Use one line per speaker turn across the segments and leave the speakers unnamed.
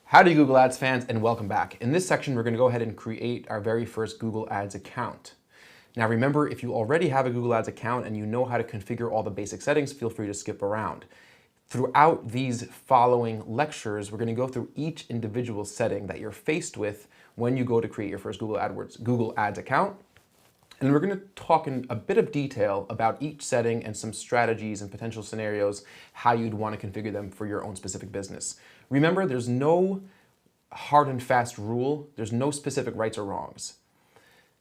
Howdy Google Ads fans, and welcome back. In this section, we're going to go ahead and create our very first Google Ads account. Now remember, if you already have a Google Ads account and you know how to configure all the basic settings, feel free to skip around. Throughout these following lectures, we're going to go through each individual setting that you're faced with when you go to create your first Google Ads account. And we're going to talk in a bit of detail about each setting and some strategies and potential scenarios, how you'd want to configure them for your own specific business. Remember, there's no hard and fast rule. There's no specific rights or wrongs.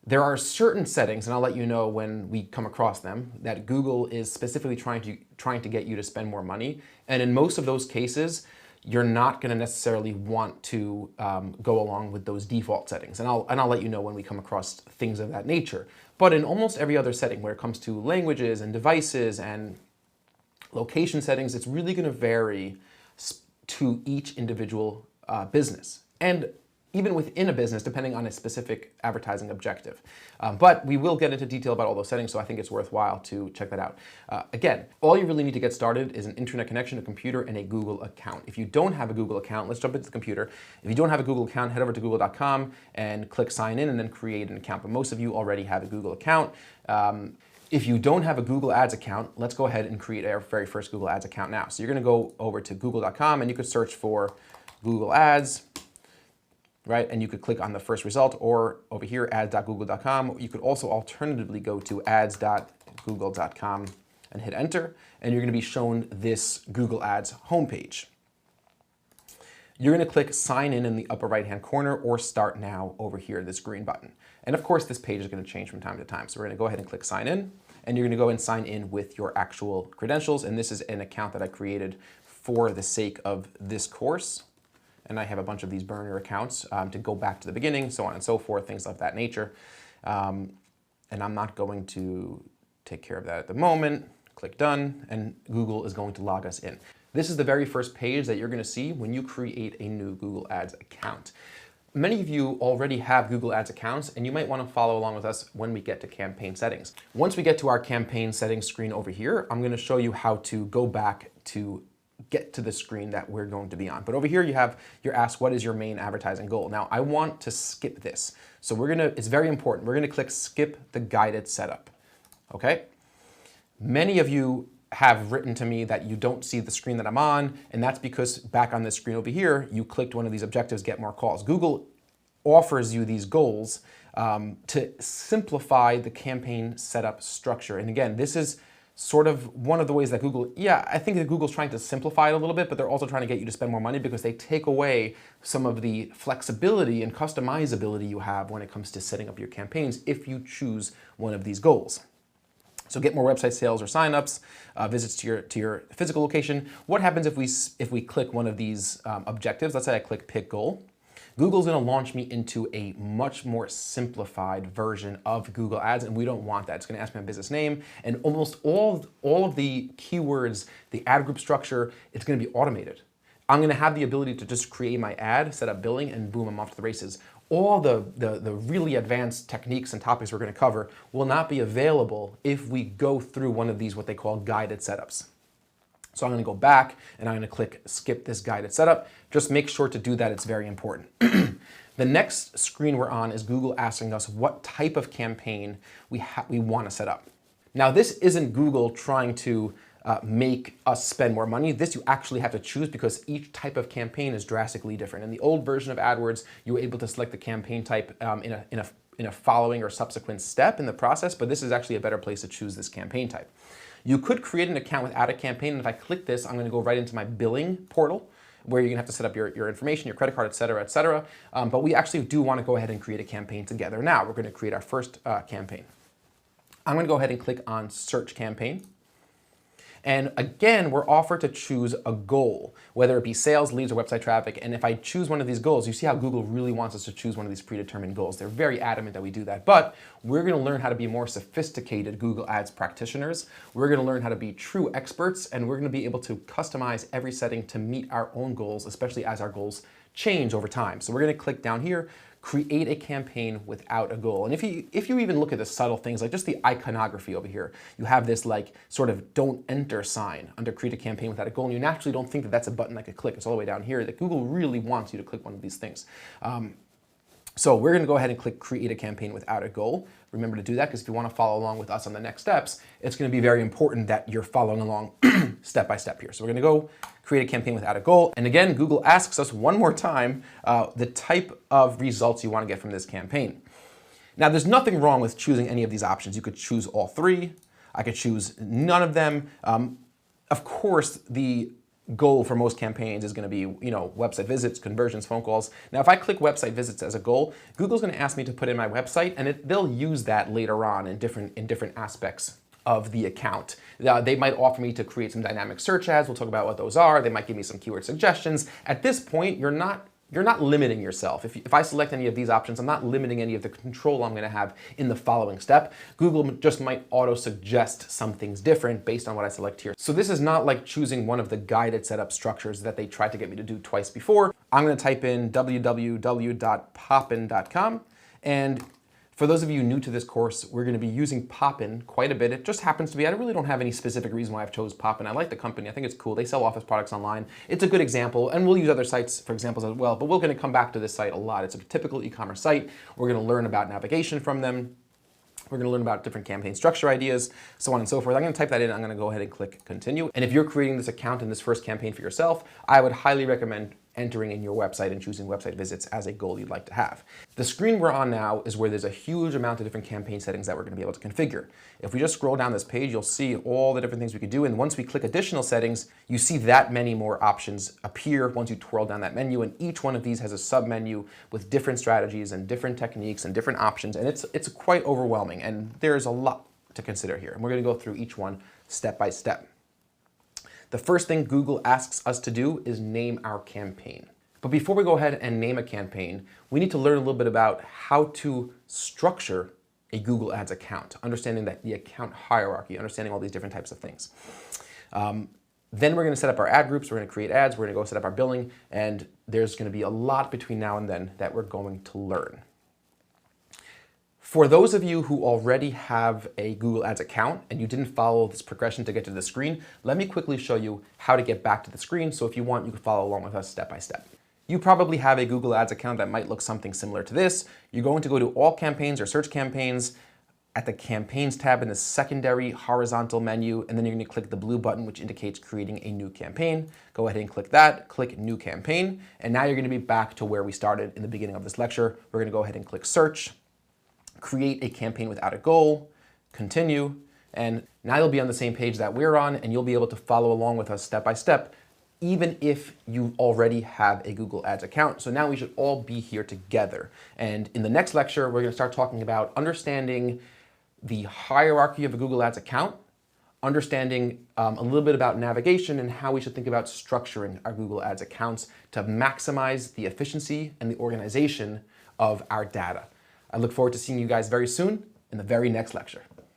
There are certain settings, and I'll let you know when we come across them, that Google is specifically trying to get you to spend more money. And in most of those cases, you're not going to necessarily want to go along with those default settings. And I'll let you know when we come across things of that nature. But in almost every other setting, where it comes to languages and devices and location settings, it's really going to vary to each individual business. And even within a business, depending on a specific advertising objective. But we will get into detail about all those settings, so I think it's worthwhile to check that out. Again, all you really need to get started is an internet connection, a computer, and a Google account. If you don't have a Google account, let's jump into the computer. If you don't have a Google account, head over to google.com and click sign in and then create an account. But most of you already have a Google account. If you don't have a Google Ads account, let's go ahead and create our very first Google Ads account now. So you're going to go over to google.com and you could search for Google Ads. Right? And you could click on the first result, or over here, ads.google.com. You could also alternatively go to ads.google.com and hit enter, and you're going to be shown this Google Ads homepage. You're going to click sign in the upper right-hand corner, or start now over here, this green button. And of course, this page is going to change from time to time. So we're going to go ahead and click sign in, and you're going to go and sign in with your actual credentials. And this is an account that I created for the sake of this course. And I have a bunch of these burner accounts to go back to the beginning, so on and so forth, things of that nature. And I'm not going to take care of that at the moment. Click done, and Google is going to log us in. This is the very first page that you're going to see when you create a new Google Ads account. Many of you already have Google Ads accounts, and you might want to follow along with us when we get to campaign settings. Once we get to our campaign settings screen over here, I'm going to show you how to go back to get to the screen that we're going to be on. But over here you're asked, what is your main advertising goal? Now I want to skip this. So it's very important. We're gonna click skip the guided setup, okay? Many of you have written to me that you don't see the screen that I'm on, and that's because back on this screen over here, you clicked one of these objectives, get more calls. Google offers you these goals to simplify the campaign setup structure. And again, this is sort of one of the ways that I think that Google's trying to simplify it a little bit, but they're also trying to get you to spend more money because they take away some of the flexibility and customizability you have when it comes to setting up your campaigns if you choose one of these goals. So get more website sales or signups, visits to your physical location. What happens if we click one of these objectives? Let's say I click pick goal. Google's going to launch me into a much more simplified version of Google Ads, and we don't want that. It's going to ask me my business name, and almost all of the keywords, the ad group structure, it's going to be automated. I'm going to have the ability to just create my ad, set up billing, and boom, I'm off to the races. All the really advanced techniques and topics we're going to cover will not be available if we go through one of these, what they call guided setups. So I'm going to go back and I'm going to click skip this guided setup. Just make sure to do that. It's very important. The next screen we're on is Google asking us what type of campaign we want to set up. Now, this isn't Google trying to make us spend more money. This you actually have to choose because each type of campaign is drastically different. In the old version of AdWords, you were able to select the campaign type in a following or subsequent step in the process, but this is actually a better place to choose this campaign type. You could create an account without a campaign, and if I click this, I'm going to go right into my billing portal, where you're going to have to set up your information, your credit card, et cetera, et cetera. But we actually do want to go ahead and create a campaign together. Now, we're going to create our first campaign. I'm going to go ahead and click on Search Campaign. And again, we're offered to choose a goal, whether it be sales, leads, or website traffic. And if I choose one of these goals, you see how Google really wants us to choose one of these predetermined goals. They're very adamant that we do that. But we're going to learn how to be more sophisticated Google Ads practitioners. We're going to learn how to be true experts, and we're going to be able to customize every setting to meet our own goals, especially as our goals change over time. So we're going to click down here, create a campaign without a goal. And if you even look at the subtle things, like just the iconography over here, you have this like sort of don't enter sign under create a campaign without a goal, and you naturally don't think that that's a button I could click. It's all the way down here that Google really wants you to click one of these things. So we're going to go ahead and click create a campaign without a goal. Remember to do that, because if you want to follow along with us on the next steps, it's going to be very important that you're following along step by step here. So we're going to go create a campaign without a goal. And again, Google asks us one more time the type of results you want to get from this campaign. Now, there's nothing wrong with choosing any of these options. You could choose all three. I could choose none of them. Of course, the goal for most campaigns is going to be, website visits, conversions, phone calls. Now, if I click website visits as a goal, Google's going to ask me to put in my website, and they'll use that later on in different aspects of the account. They might offer me to create some dynamic search ads. We'll talk about what those are. They might give me some keyword suggestions. At this point, you're not limiting yourself. If I select any of these options, I'm not limiting any of the control I'm going to have in the following step. Google just might auto-suggest some things different based on what I select here. So this is not like choosing one of the guided setup structures that they tried to get me to do twice before. I'm going to type in www.poppin.com, and for those of you new to this course, we're going to be using Poppin quite a bit. It just happens to be, I really don't have any specific reason why I've chose Poppin. I like the company. I think it's cool. They sell office products online. It's a good example, and we'll use other sites for examples as well, but we're going to come back to this site a lot. It's a typical e-commerce site. We're going to learn about navigation from them. We're going to learn about different campaign structure ideas, so on and so forth. I'm going to type that in. I'm going to go ahead and click continue. And if you're creating this account in this first campaign for yourself, I would highly recommend entering in your website and choosing website visits as a goal you'd like to have. The screen we're on now is where there's a huge amount of different campaign settings that we're going to be able to configure. If we just scroll down this page, you'll see all the different things we could do. And once we click additional settings, you see that many more options appear once you twirl down that menu. And each one of these has a sub-menu with different strategies and different techniques and different options. And it's quite overwhelming. And there's a lot to consider here. And we're going to go through each one step by step. The first thing Google asks us to do is name our campaign. But before we go ahead and name a campaign, we need to learn a little bit about how to structure a Google Ads account, understanding that the account hierarchy, understanding all these different types of things. Then we're going to set up our ad groups, we're going to create ads, we're going to go set up our billing, and there's going to be a lot between now and then that we're going to learn. For those of you who already have a Google Ads account and you didn't follow this progression to get to the screen, let me quickly show you how to get back to the screen. So if you want, you can follow along with us step by step. You probably have a Google Ads account that might look something similar to this. You're going to go to all campaigns or search campaigns at the campaigns tab in the secondary horizontal menu, and then you're going to click the blue button, which indicates creating a new campaign. Go ahead and click that, click new campaign, and now you're going to be back to where we started in the beginning of this lecture. We're going to go ahead and click search, create a campaign without a goal, continue, and now you'll be on the same page that we're on, and you'll be able to follow along with us step by step, even if you already have a Google Ads account. So now we should all be here together. And in the next lecture, we're going to start talking about understanding the hierarchy of a Google Ads account, understanding a little bit about navigation and how we should think about structuring our Google Ads accounts to maximize the efficiency and the organization of our data. I look forward to seeing you guys very soon in the very next lecture.